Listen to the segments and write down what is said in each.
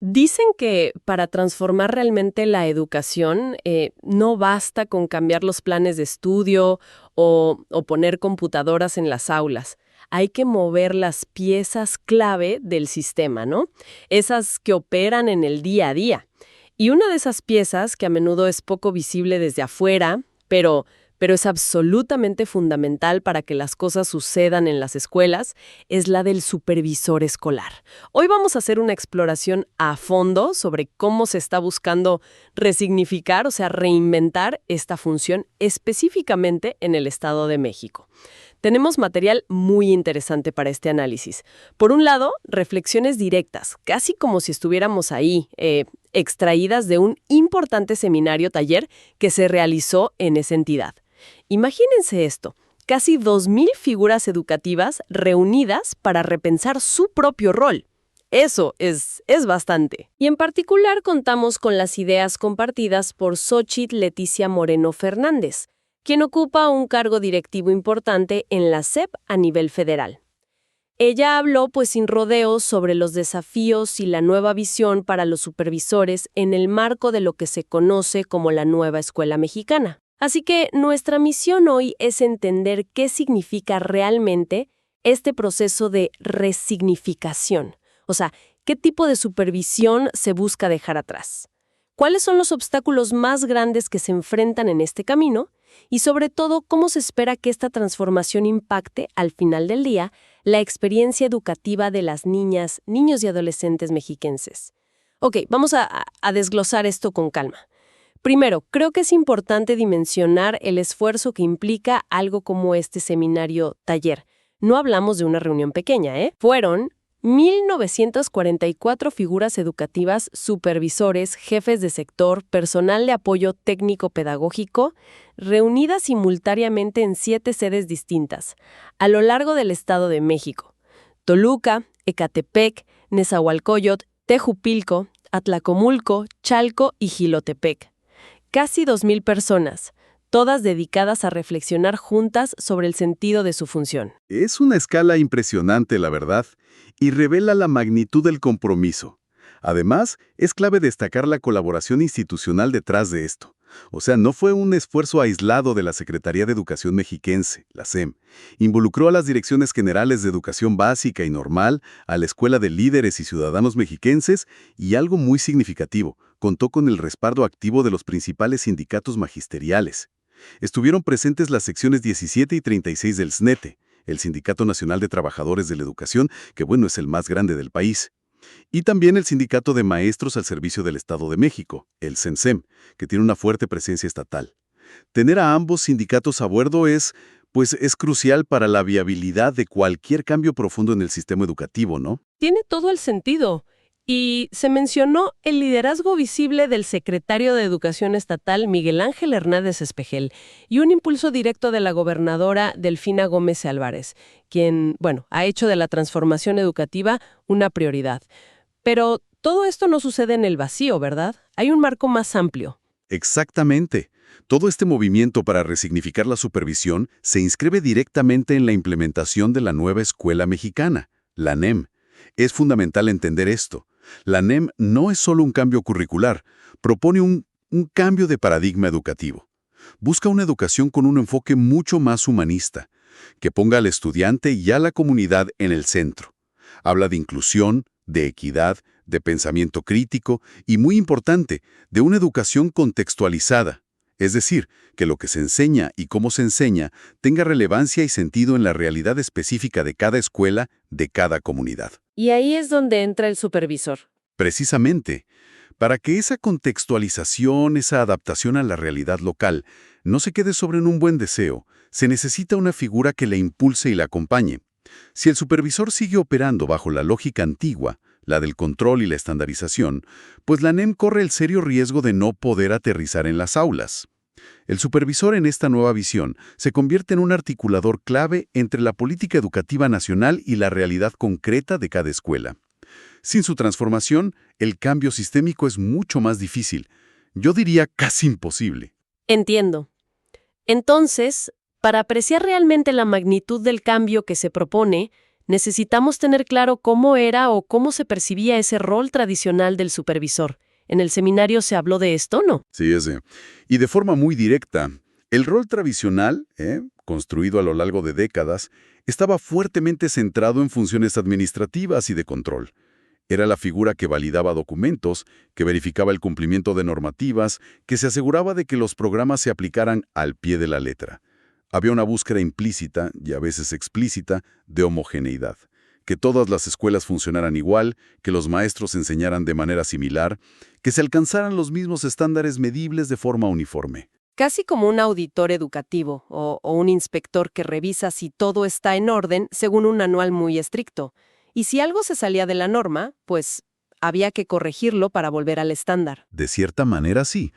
Dicen que para transformar realmente la educación no basta con cambiar los planes de estudio o poner computadoras en las aulas. Hay que mover las piezas clave del sistema, ¿no? Esas que operan en el día a día. Y una de esas piezas, que a menudo es poco visible desde afuera, pero es absolutamente fundamental para que las cosas sucedan en las escuelas, es la del supervisor escolar. Hoy vamos a hacer una exploración a fondo sobre cómo se está buscando resignificar, o sea, reinventar esta función específicamente en el Estado de México. Tenemos material muy interesante para este análisis. Por un lado, reflexiones directas, casi como si estuviéramos ahí, extraídas de un importante seminario-taller que se realizó en esa entidad. Imagínense esto, casi 2,000 figuras educativas reunidas para repensar su propio rol. Eso es bastante. Y en particular contamos con las ideas compartidas por Xóchitl Leticia Moreno Fernández, quien ocupa un cargo directivo importante en la SEP a nivel federal. Ella habló sin rodeos sobre los desafíos y la nueva visión para los supervisores en el marco de lo que se conoce como la nueva escuela mexicana. Así que nuestra misión hoy es entender qué significa realmente este proceso de resignificación. O sea, ¿qué tipo de supervisión se busca dejar atrás? ¿Cuáles son los obstáculos más grandes que se enfrentan en este camino? Y sobre todo, ¿cómo se espera que esta transformación impacte, al final del día, la experiencia educativa de las niñas, niños y adolescentes mexiquenses? Ok, vamos a desglosar esto con calma. Primero, creo que es importante dimensionar el esfuerzo que implica algo como este seminario taller. No hablamos de una reunión pequeña, ¿eh? Fueron 1,944 figuras educativas, supervisores, jefes de sector, personal de apoyo técnico-pedagógico, reunidas simultáneamente en 7 sedes distintas, a lo largo del Estado de México: Toluca, Ecatepec, Nezahualcóyotl, Tejupilco, Atlacomulco, Chalco y Jilotepec. Casi 2,000 personas, todas dedicadas a reflexionar juntas sobre el sentido de su función. Es una escala impresionante, la verdad, y revela la magnitud del compromiso. Además, es clave destacar la colaboración institucional detrás de esto. O sea, no fue un esfuerzo aislado de la Secretaría de Educación Mexiquense, la SEM. Involucró a las Direcciones Generales de Educación Básica y Normal, a la Escuela de Líderes y Ciudadanos Mexiquenses y, algo muy significativo, contó con el respaldo activo de los principales sindicatos magisteriales. Estuvieron presentes las secciones 17 y 36 del SNETE, el Sindicato Nacional de Trabajadores de la Educación, que es el más grande del país. Y también el Sindicato de Maestros al Servicio del Estado de México, el CENSEM, que tiene una fuerte presencia estatal. Tener a ambos sindicatos a bordo es crucial para la viabilidad de cualquier cambio profundo en el sistema educativo, ¿no? Tiene todo el sentido. Y se mencionó el liderazgo visible del secretario de Educación Estatal, Miguel Ángel Hernández Espejel, y un impulso directo de la gobernadora Delfina Gómez Álvarez, quien, ha hecho de la transformación educativa una prioridad. Pero todo esto no sucede en el vacío, ¿verdad? Hay un marco más amplio. Exactamente. Todo este movimiento para resignificar la supervisión se inscribe directamente en la implementación de la nueva escuela mexicana, la NEM. Es fundamental entender esto. La NEM no es solo un cambio curricular, propone un cambio de paradigma educativo. Busca una educación con un enfoque mucho más humanista, que ponga al estudiante y a la comunidad en el centro. Habla de inclusión, de equidad, de pensamiento crítico y, muy importante, de una educación contextualizada. Es decir, que lo que se enseña y cómo se enseña tenga relevancia y sentido en la realidad específica de cada escuela, de cada comunidad. Y ahí es donde entra el supervisor. Precisamente, para que esa contextualización, esa adaptación a la realidad local, no se quede sobre un buen deseo, se necesita una figura que la impulse y la acompañe. Si el supervisor sigue operando bajo la lógica antigua, la del control y la estandarización, pues la NEM corre el serio riesgo de no poder aterrizar en las aulas. El supervisor en esta nueva visión se convierte en un articulador clave entre la política educativa nacional y la realidad concreta de cada escuela. Sin su transformación, el cambio sistémico es mucho más difícil. Yo diría casi imposible. Entiendo. Entonces, para apreciar realmente la magnitud del cambio que se propone, Necesitamos tener claro cómo era o cómo se percibía ese rol tradicional del supervisor. En el seminario se habló de esto, ¿no? Sí, ese. Y de forma muy directa, el rol tradicional, construido a lo largo de décadas, estaba fuertemente centrado en funciones administrativas y de control. Era la figura que validaba documentos, que verificaba el cumplimiento de normativas, que se aseguraba de que los programas se aplicaran al pie de la letra. Había una búsqueda implícita, y a veces explícita, de homogeneidad. Que todas las escuelas funcionaran igual, que los maestros enseñaran de manera similar, que se alcanzaran los mismos estándares medibles de forma uniforme. Casi como un auditor educativo o un inspector que revisa si todo está en orden según un manual muy estricto. Y si algo se salía de la norma, pues había que corregirlo para volver al estándar. De cierta manera, sí.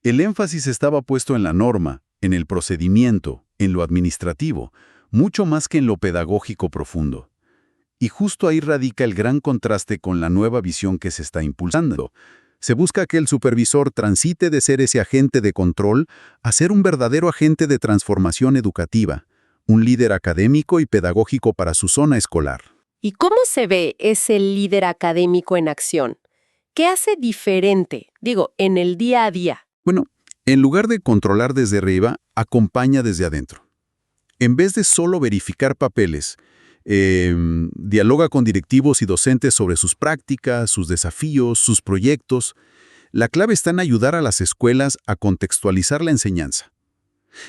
El énfasis estaba puesto en la norma, en el procedimiento, en lo administrativo, mucho más que en lo pedagógico profundo. Y justo ahí radica el gran contraste con la nueva visión que se está impulsando. Se busca que el supervisor transite de ser ese agente de control a ser un verdadero agente de transformación educativa, un líder académico y pedagógico para su zona escolar. ¿Y cómo se ve ese líder académico en acción? ¿Qué hace diferente, en el día a día? Bueno, en lugar de controlar desde arriba, acompaña desde adentro. En vez de solo verificar papeles, dialoga con directivos y docentes sobre sus prácticas, sus desafíos, sus proyectos. La clave está en ayudar a las escuelas a contextualizar la enseñanza.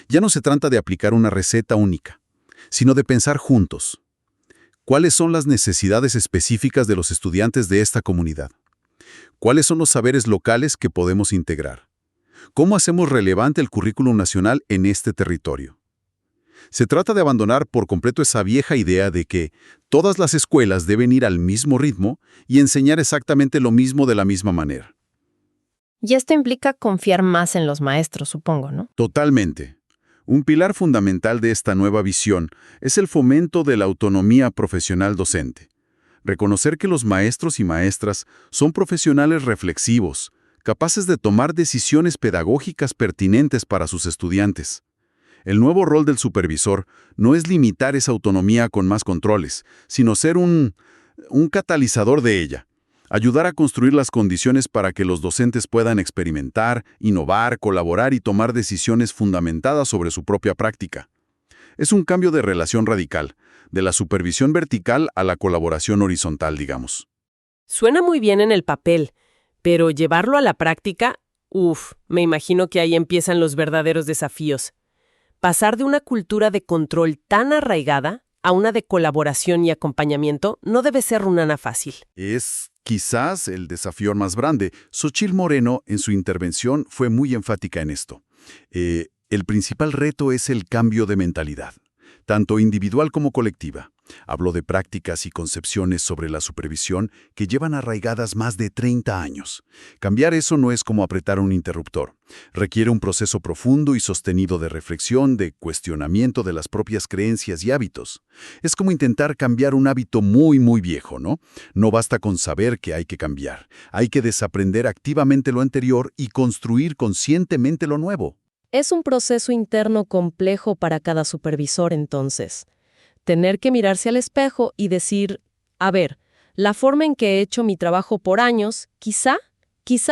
Ya no se trata de aplicar una receta única, sino de pensar juntos. ¿Cuáles son las necesidades específicas de los estudiantes de esta comunidad? ¿Cuáles son los saberes locales que podemos integrar? ¿Cómo hacemos relevante el currículum nacional en este territorio? Se trata de abandonar por completo esa vieja idea de que todas las escuelas deben ir al mismo ritmo y enseñar exactamente lo mismo de la misma manera. Y esto implica confiar más en los maestros, supongo, ¿no? Totalmente. Un pilar fundamental de esta nueva visión es el fomento de la autonomía profesional docente. Reconocer que los maestros y maestras son profesionales reflexivos, capaces de tomar decisiones pedagógicas pertinentes para sus estudiantes. El nuevo rol del supervisor no es limitar esa autonomía con más controles, sino ser un catalizador de ella. Ayudar a construir las condiciones para que los docentes puedan experimentar, innovar, colaborar y tomar decisiones fundamentadas sobre su propia práctica. Es un cambio de relación radical, de la supervisión vertical a la colaboración horizontal, digamos. Suena muy bien en el papel, pero llevarlo a la práctica, me imagino que ahí empiezan los verdaderos desafíos. Pasar de una cultura de control tan arraigada a una de colaboración y acompañamiento no debe ser nada fácil. Es quizás el desafío más grande. Xochitl Moreno, en su intervención, fue muy enfática en esto. El principal reto es el cambio de mentalidad, tanto individual como colectiva. Habló de prácticas y concepciones sobre la supervisión que llevan arraigadas más de 30 años. Cambiar eso no es como apretar un interruptor. Requiere un proceso profundo y sostenido de reflexión, de cuestionamiento de las propias creencias y hábitos. Es como intentar cambiar un hábito muy, muy viejo, ¿no? No basta con saber que hay que cambiar. Hay que desaprender activamente lo anterior y construir conscientemente lo nuevo. Es un proceso interno complejo para cada supervisor, entonces. Tener que mirarse al espejo y decir, a ver, la forma en que he hecho mi trabajo por años, quizá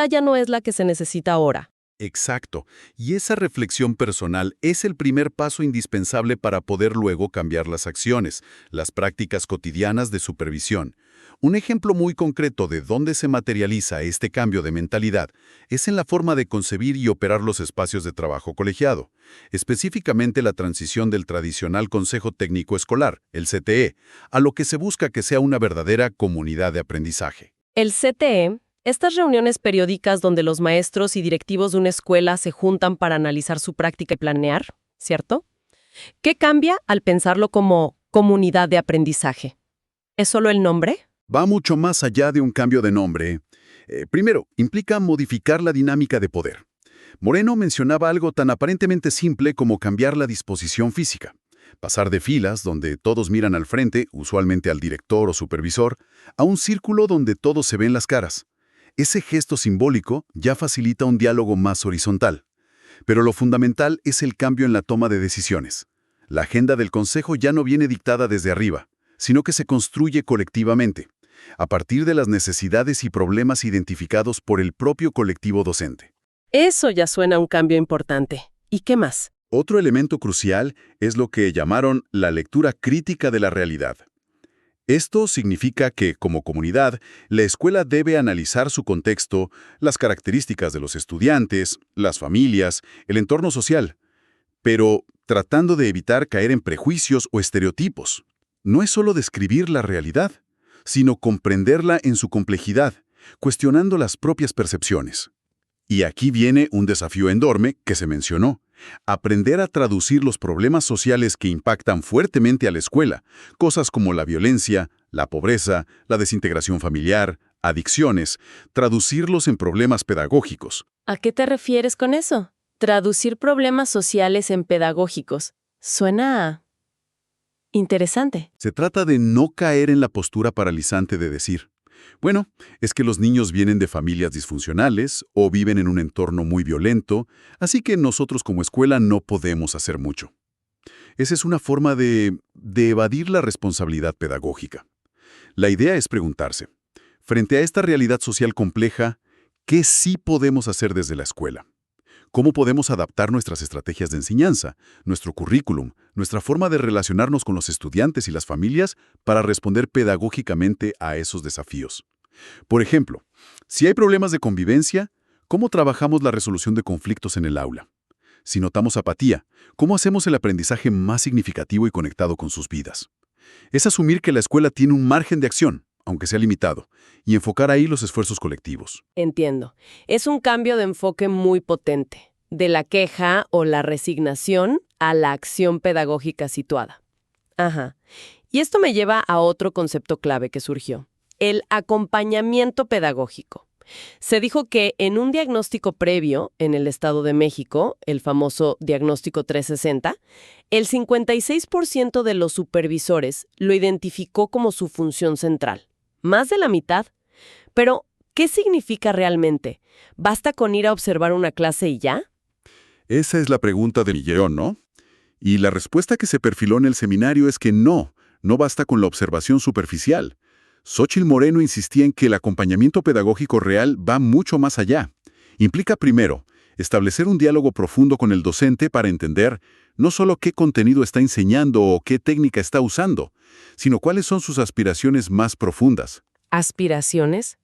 ya no es la que se necesita ahora. Exacto. Y esa reflexión personal es el primer paso indispensable para poder luego cambiar las acciones, las prácticas cotidianas de supervisión. Un ejemplo muy concreto de dónde se materializa este cambio de mentalidad es en la forma de concebir y operar los espacios de trabajo colegiado, específicamente la transición del tradicional Consejo Técnico Escolar, el CTE, a lo que se busca que sea una verdadera comunidad de aprendizaje. El CTE, estas reuniones periódicas donde los maestros y directivos de una escuela se juntan para analizar su práctica y planear, ¿cierto? ¿Qué cambia al pensarlo como comunidad de aprendizaje? ¿Es solo el nombre? Va mucho más allá de un cambio de nombre. Primero, implica modificar la dinámica de poder. Moreno mencionaba algo tan aparentemente simple como cambiar la disposición física. Pasar de filas, donde todos miran al frente, usualmente al director o supervisor, a un círculo donde todos se ven las caras. Ese gesto simbólico ya facilita un diálogo más horizontal. Pero lo fundamental es el cambio en la toma de decisiones. La agenda del consejo ya no viene dictada desde arriba. sino que se construye colectivamente, a partir de las necesidades y problemas identificados por el propio colectivo docente. Eso ya suena a un cambio importante. ¿Y qué más? Otro elemento crucial es lo que llamaron la lectura crítica de la realidad. Esto significa que, como comunidad, la escuela debe analizar su contexto, las características de los estudiantes, las familias, el entorno social, pero tratando de evitar caer en prejuicios o estereotipos. No es solo describir la realidad, sino comprenderla en su complejidad, cuestionando las propias percepciones. Y aquí viene un desafío enorme que se mencionó: aprender a traducir los problemas sociales que impactan fuertemente a la escuela, cosas como la violencia, la pobreza, la desintegración familiar, adicciones, traducirlos en problemas pedagógicos. ¿A qué te refieres con eso? Traducir problemas sociales en pedagógicos. Suena interesante. Se trata de no caer en la postura paralizante de decir: bueno, es que los niños vienen de familias disfuncionales o viven en un entorno muy violento, así que nosotros como escuela no podemos hacer mucho. Esa es una forma de evadir la responsabilidad pedagógica. La idea es preguntarse, frente a esta realidad social compleja, ¿qué sí podemos hacer desde la escuela? ¿Cómo podemos adaptar nuestras estrategias de enseñanza, nuestro currículum, nuestra forma de relacionarnos con los estudiantes y las familias para responder pedagógicamente a esos desafíos? Por ejemplo, si hay problemas de convivencia, ¿cómo trabajamos la resolución de conflictos en el aula? Si notamos apatía, ¿cómo hacemos el aprendizaje más significativo y conectado con sus vidas? Es asumir que la escuela tiene un margen de acción, aunque sea limitado, y enfocar ahí los esfuerzos colectivos. Entiendo. Es un cambio de enfoque muy potente, de la queja o la resignación a la acción pedagógica situada. Ajá. Y esto me lleva a otro concepto clave que surgió: el acompañamiento pedagógico. Se dijo que en un diagnóstico previo en el Estado de México, el famoso diagnóstico 360, el 56% de los supervisores lo identificó como su función central. Más de la mitad. Pero, ¿qué significa realmente? ¿Basta con ir a observar una clase y ya? Esa es la pregunta de millón, ¿no? Y la respuesta que se perfiló en el seminario es que no basta con la observación superficial. Xóchitl Moreno insistía en que el acompañamiento pedagógico real va mucho más allá. Implica, primero, establecer un diálogo profundo con el docente para entender no solo qué contenido está enseñando o qué técnica está usando, sino cuáles son sus aspiraciones más profundas. ¿Aspiraciones?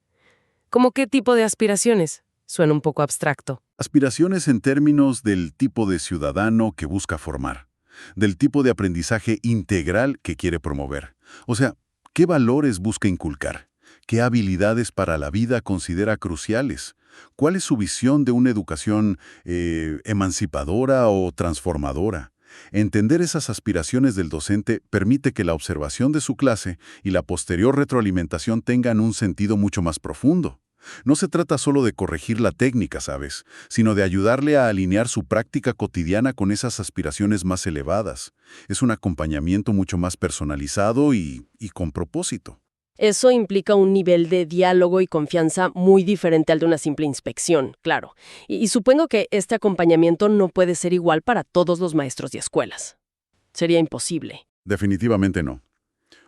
¿Cómo qué tipo de aspiraciones? Suena un poco abstracto. Aspiraciones en términos del tipo de ciudadano que busca formar, del tipo de aprendizaje integral que quiere promover. O sea, ¿qué valores busca inculcar? ¿Qué habilidades para la vida considera cruciales? ¿Cuál es su visión de una educación emancipadora o transformadora? Entender esas aspiraciones del docente permite que la observación de su clase y la posterior retroalimentación tengan un sentido mucho más profundo. No se trata solo de corregir la técnica, ¿sabes?, sino de ayudarle a alinear su práctica cotidiana con esas aspiraciones más elevadas. Es un acompañamiento mucho más personalizado y con propósito. Eso implica un nivel de diálogo y confianza muy diferente al de una simple inspección, claro. Y supongo que este acompañamiento no puede ser igual para todos los maestros y escuelas. Sería imposible. Definitivamente no.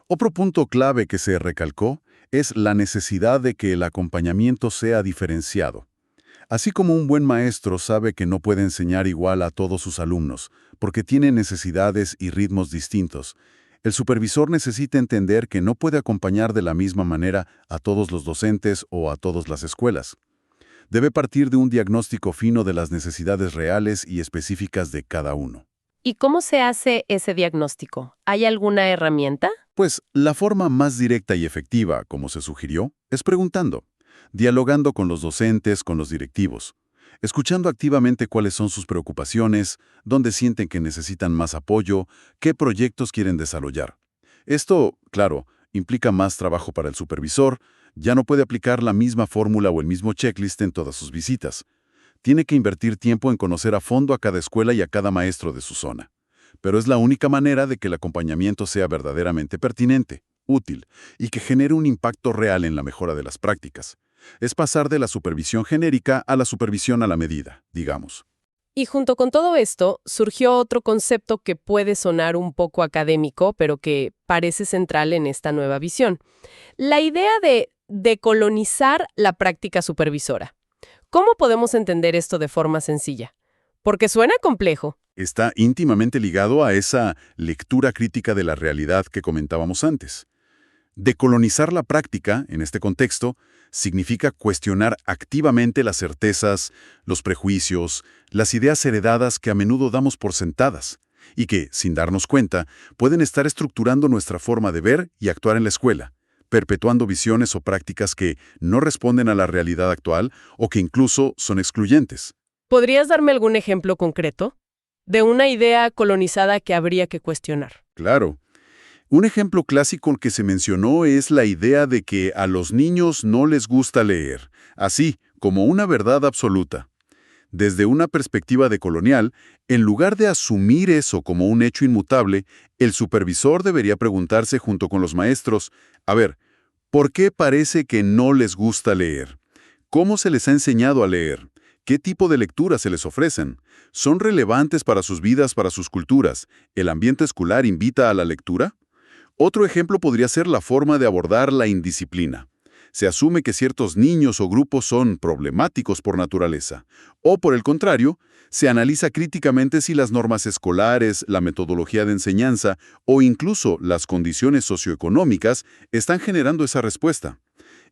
Otro punto clave que se recalcó es la necesidad de que el acompañamiento sea diferenciado. Así como un buen maestro sabe que no puede enseñar igual a todos sus alumnos, porque tiene necesidades y ritmos distintos, el supervisor necesita entender que no puede acompañar de la misma manera a todos los docentes o a todas las escuelas. Debe partir de un diagnóstico fino de las necesidades reales y específicas de cada uno. ¿Y cómo se hace ese diagnóstico? ¿Hay alguna herramienta? Pues la forma más directa y efectiva, como se sugirió, es preguntando, dialogando con los docentes, con los directivos, escuchando activamente cuáles son sus preocupaciones, dónde sienten que necesitan más apoyo, qué proyectos quieren desarrollar. Esto, claro, implica más trabajo para el supervisor, ya no puede aplicar la misma fórmula o el mismo checklist en todas sus visitas. Tiene que invertir tiempo en conocer a fondo a cada escuela y a cada maestro de su zona. Pero es la única manera de que el acompañamiento sea verdaderamente pertinente, útil y que genere un impacto real en la mejora de las prácticas. Es pasar de la supervisión genérica a la supervisión a la medida, digamos. Y junto con todo esto, surgió otro concepto que puede sonar un poco académico, pero que parece central en esta nueva visión. La idea de decolonizar la práctica supervisora. ¿Cómo podemos entender esto de forma sencilla? Porque suena complejo. Está íntimamente ligado a esa lectura crítica de la realidad que comentábamos antes. Decolonizar la práctica, en este contexto, significa cuestionar activamente las certezas, los prejuicios, las ideas heredadas que a menudo damos por sentadas, y que, sin darnos cuenta, pueden estar estructurando nuestra forma de ver y actuar en la escuela, perpetuando visiones o prácticas que no responden a la realidad actual o que incluso son excluyentes. ¿Podrías darme algún ejemplo concreto de una idea colonizada que habría que cuestionar? Claro. Un ejemplo clásico que se mencionó es la idea de que a los niños no les gusta leer, así como una verdad absoluta. Desde una perspectiva decolonial, en lugar de asumir eso como un hecho inmutable, el supervisor debería preguntarse junto con los maestros, a ver, ¿por qué parece que no les gusta leer? ¿Cómo se les ha enseñado a leer? ¿Qué tipo de lecturas se les ofrecen? ¿Son relevantes para sus vidas, para sus culturas? ¿El ambiente escolar invita a la lectura? Otro ejemplo podría ser la forma de abordar la indisciplina. Se asume que ciertos niños o grupos son problemáticos por naturaleza. O, por el contrario, se analiza críticamente si las normas escolares, la metodología de enseñanza o incluso las condiciones socioeconómicas están generando esa respuesta.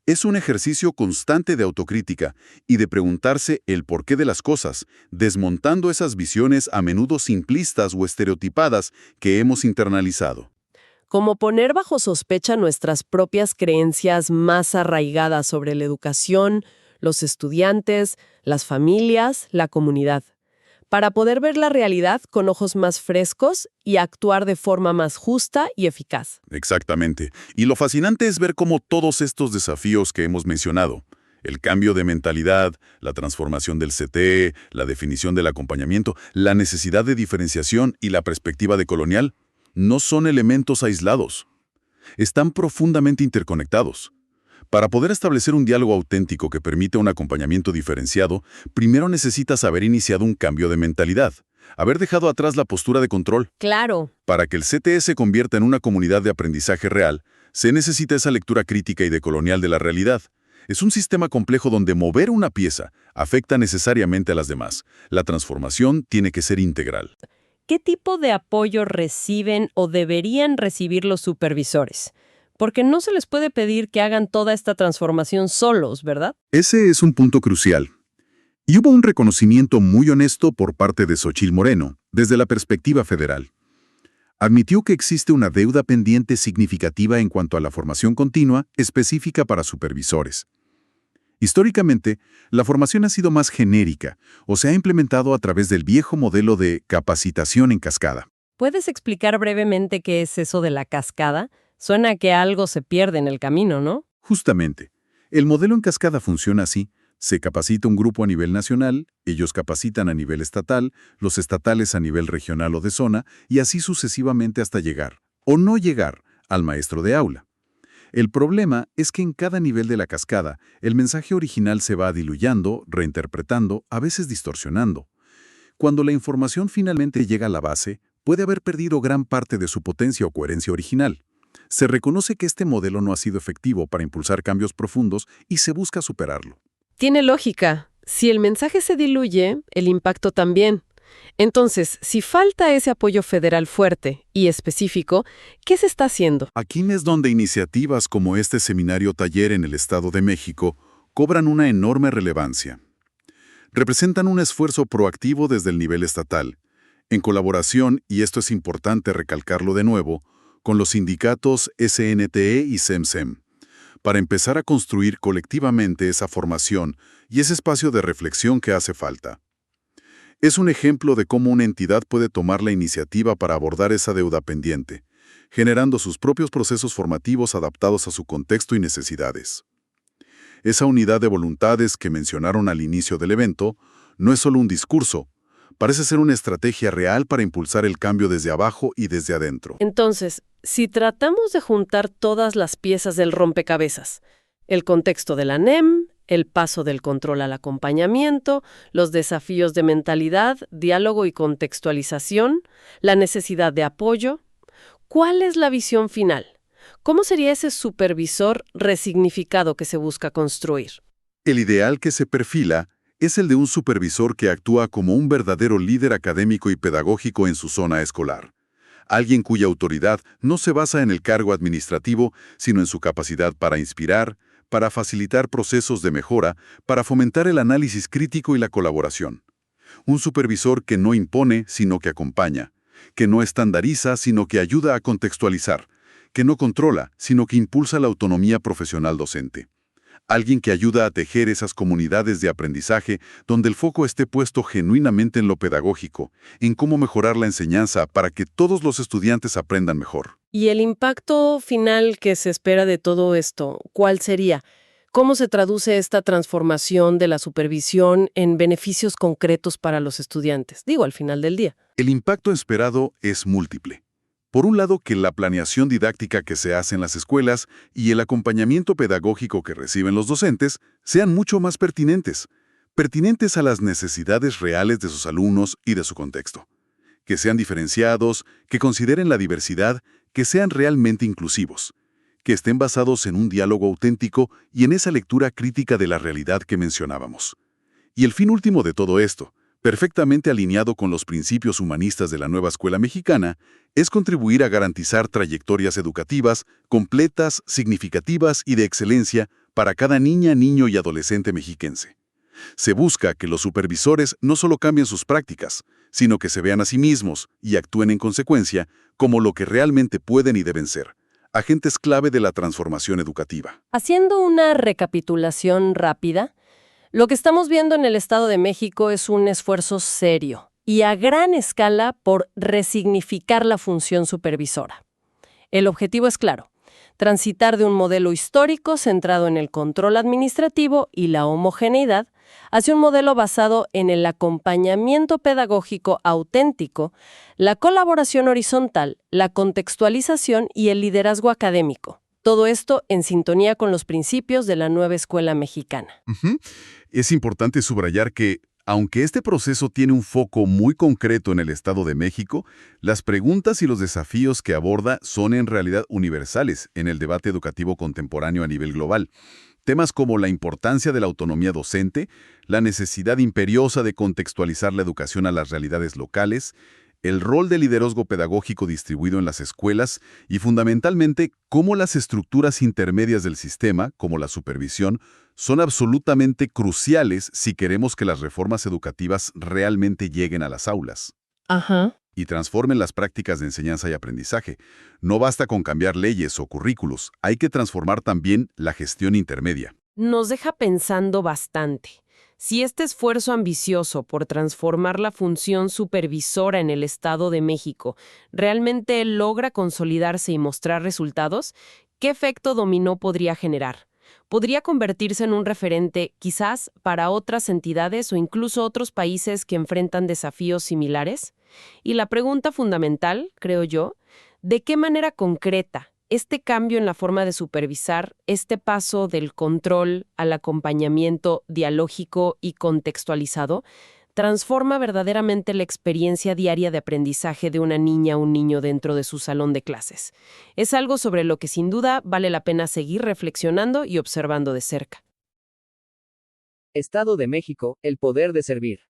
Es un ejercicio constante de autocrítica y de preguntarse el porqué de las cosas, desmontando esas visiones a menudo simplistas o estereotipadas que hemos internalizado. Como poner bajo sospecha nuestras propias creencias más arraigadas sobre la educación, los estudiantes, las familias, la comunidad, para poder ver la realidad con ojos más frescos y actuar de forma más justa y eficaz. Exactamente. Y lo fascinante es ver cómo todos estos desafíos que hemos mencionado, el cambio de mentalidad, la transformación del CTE, la definición del acompañamiento, la necesidad de diferenciación y la perspectiva decolonial, no son elementos aislados. Están profundamente interconectados. Para poder establecer un diálogo auténtico que permita un acompañamiento diferenciado, primero necesitas haber iniciado un cambio de mentalidad, haber dejado atrás la postura de control. Claro. Para que el CTE se convierta en una comunidad de aprendizaje real, se necesita esa lectura crítica y decolonial de la realidad. Es un sistema complejo donde mover una pieza afecta necesariamente a las demás. La transformación tiene que ser integral. ¿Qué tipo de apoyo reciben o deberían recibir los supervisores? Porque no se les puede pedir que hagan toda esta transformación solos, ¿verdad? Ese es un punto crucial. Y hubo un reconocimiento muy honesto por parte de Xóchitl Moreno, desde la perspectiva federal. Admitió que existe una deuda pendiente significativa en cuanto a la formación continua específica para supervisores. Históricamente, la formación ha sido más genérica o se ha implementado a través del viejo modelo de capacitación en cascada. ¿Puedes explicar brevemente qué es eso de la cascada? Suena a que algo se pierde en el camino, ¿no? Justamente, el modelo en cascada funciona así. Se capacita un grupo a nivel nacional, ellos capacitan a nivel estatal, los estatales a nivel regional o de zona, y así sucesivamente hasta llegar, o no llegar, al maestro de aula. El problema es que en cada nivel de la cascada, el mensaje original se va diluyendo, reinterpretando, a veces distorsionando. Cuando la información finalmente llega a la base, puede haber perdido gran parte de su potencia o coherencia original. Se reconoce que este modelo no ha sido efectivo para impulsar cambios profundos y se busca superarlo. Tiene lógica. Si el mensaje se diluye, el impacto también. Entonces, si falta ese apoyo federal fuerte y específico, ¿qué se está haciendo? Aquí es donde iniciativas como este seminario taller en el Estado de México cobran una enorme relevancia. Representan un esfuerzo proactivo desde el nivel estatal, en colaboración, y esto es importante recalcarlo de nuevo, con los sindicatos SNTE y SEMSEM, para empezar a construir colectivamente esa formación y ese espacio de reflexión que hace falta. Es un ejemplo de cómo una entidad puede tomar la iniciativa para abordar esa deuda pendiente, generando sus propios procesos formativos adaptados a su contexto y necesidades. Esa unidad de voluntades que mencionaron al inicio del evento no es solo un discurso, parece ser una estrategia real para impulsar el cambio desde abajo y desde adentro. Entonces, si tratamos de juntar todas las piezas del rompecabezas, el contexto de la NEM, El paso del control al acompañamiento, los desafíos de mentalidad, diálogo y contextualización, la necesidad de apoyo. ¿Cuál es la visión final? ¿Cómo sería ese supervisor resignificado que se busca construir? El ideal que se perfila es el de un supervisor que actúa como un verdadero líder académico y pedagógico en su zona escolar. Alguien cuya autoridad no se basa en el cargo administrativo, sino en su capacidad para inspirar, para facilitar procesos de mejora, para fomentar el análisis crítico y la colaboración. Un supervisor que no impone, sino que acompaña, que no estandariza, sino que ayuda a contextualizar, que no controla, sino que impulsa la autonomía profesional docente. Alguien que ayuda a tejer esas comunidades de aprendizaje donde el foco esté puesto genuinamente en lo pedagógico, en cómo mejorar la enseñanza para que todos los estudiantes aprendan mejor. ¿Y el impacto final que se espera de todo esto, cuál sería? ¿Cómo se traduce esta transformación de la supervisión en beneficios concretos para los estudiantes? Digo, al final del día. El impacto esperado es múltiple. Por un lado, que la planeación didáctica que se hace en las escuelas y el acompañamiento pedagógico que reciben los docentes sean mucho más pertinentes a las necesidades reales de sus alumnos y de su contexto. Que sean diferenciados, que consideren la diversidad, que sean realmente inclusivos, que estén basados en un diálogo auténtico y en esa lectura crítica de la realidad que mencionábamos. Y el fin último de todo esto, perfectamente alineado con los principios humanistas de la nueva escuela mexicana, es contribuir a garantizar trayectorias educativas completas, significativas y de excelencia para cada niña, niño y adolescente mexiquense. Se busca que los supervisores no solo cambien sus prácticas, sino que se vean a sí mismos y actúen en consecuencia como lo que realmente pueden y deben ser, agentes clave de la transformación educativa. Haciendo una recapitulación rápida, lo que estamos viendo en el Estado de México es un esfuerzo serio y a gran escala por resignificar la función supervisora. El objetivo es claro: transitar de un modelo histórico centrado en el control administrativo y la homogeneidad hacia un modelo basado en el acompañamiento pedagógico auténtico, la colaboración horizontal, la contextualización y el liderazgo académico. Todo esto en sintonía con los principios de la nueva escuela mexicana. Es importante subrayar que, aunque este proceso tiene un foco muy concreto en el Estado de México, las preguntas y los desafíos que aborda son en realidad universales en el debate educativo contemporáneo a nivel global. Temas como la importancia de la autonomía docente, la necesidad imperiosa de contextualizar la educación a las realidades locales, el rol del liderazgo pedagógico distribuido en las escuelas y, fundamentalmente, cómo las estructuras intermedias del sistema, como la supervisión, son absolutamente cruciales si queremos que las reformas educativas realmente lleguen a las aulas y transformen las prácticas de enseñanza y aprendizaje. No basta con cambiar leyes o currículos, hay que transformar también la gestión intermedia. Nos deja pensando bastante. Si este esfuerzo ambicioso por transformar la función supervisora en el Estado de México realmente logra consolidarse y mostrar resultados, ¿qué efecto dominó podría generar? ¿Podría convertirse en un referente, quizás, para otras entidades o incluso otros países que enfrentan desafíos similares? Y la pregunta fundamental, creo yo, ¿de qué manera concreta este cambio en la forma de supervisar, este paso del control al acompañamiento dialógico y contextualizado, transforma verdaderamente la experiencia diaria de aprendizaje de una niña o un niño dentro de su salón de clases? Es algo sobre lo que sin duda vale la pena seguir reflexionando y observando de cerca. Estado de México, el poder de servir.